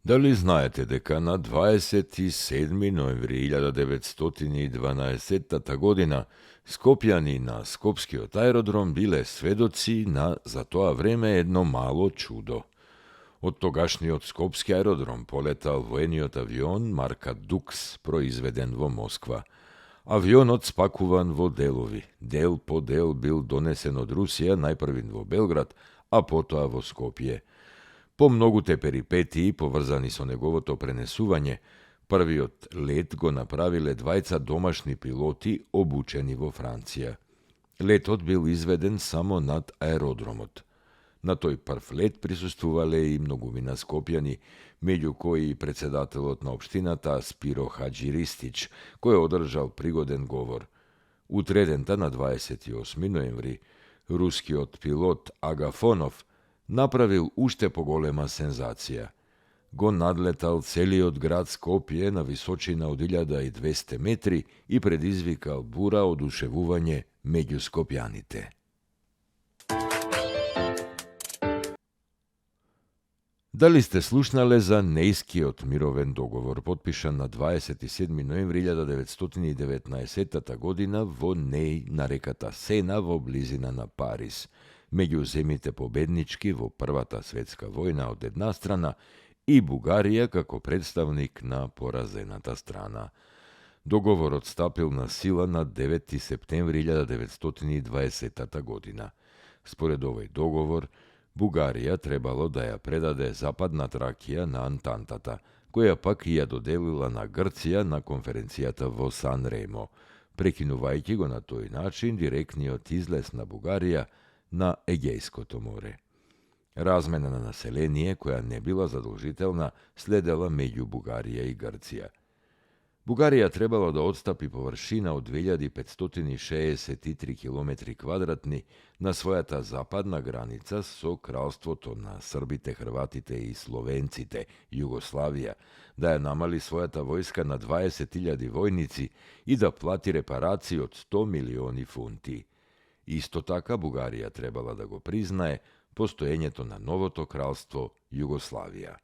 Da li znajete дека na 27. ноември 1912 година Скопјани на Скопскиот аеродром биле сведоци на за тоа време едно мало чудо. Од тогашниот Скопски аеродром полетал воениот авион марка Дукс, произведен во Москва. Авионот спакуван во делови. Дел по дел бил донесен од Русија, најпрвин во Белград, а потоа во Скопје. По многуте перипетии поврзани со неговото пренесување, првиот лет го направиле двајца домашни пилоти обучени во Франција. Летот бил изведен само над аеродромот. На тој прв лет присуствувале и многумина скопјани, меѓу кои и председателот на општината Спиро Хаџи Ристич, кој одржал пригоден говор. Утредента на 28. ноември, рускиот пилот Агафонов направил уште поголема сензација. Го надлетал целиот град Скопје на височина од 1200 метри и предизвикал бура одушевување меѓу скопјаните. Дали сте слушнале за Нејскиот мировен договор, потпишан на 27. ноември 1919 година во Неј на реката Сена во близина на Париз, меѓу земите победнички во Првата светска војна од една страна и Бугарија како представник на поразената страна. Договорот стапил на сила на 9. септември 1920 година. Според овој договор, Бугарија требало да ја предаде Западна Тракија на Антантата, која пак ја доделила на Грција на конференцијата во Сан Ремо, прекинувајќи го на тој начин директниот излез на Бугарија на Егејското море. Размена на население, која не била задолжителна, следела меѓу Бугарија и Грција. Бугарија требало да отстапи површина од 2563 километри квадратни на својата западна граница со кралството на србите, хрватите и словенците, Југославија, да ја намали својата војска на 20.000 војници и да плати репарации од 100 милиони фунти. Исто така Бугарија требала да го признае постоењето на новото кралство Југославија.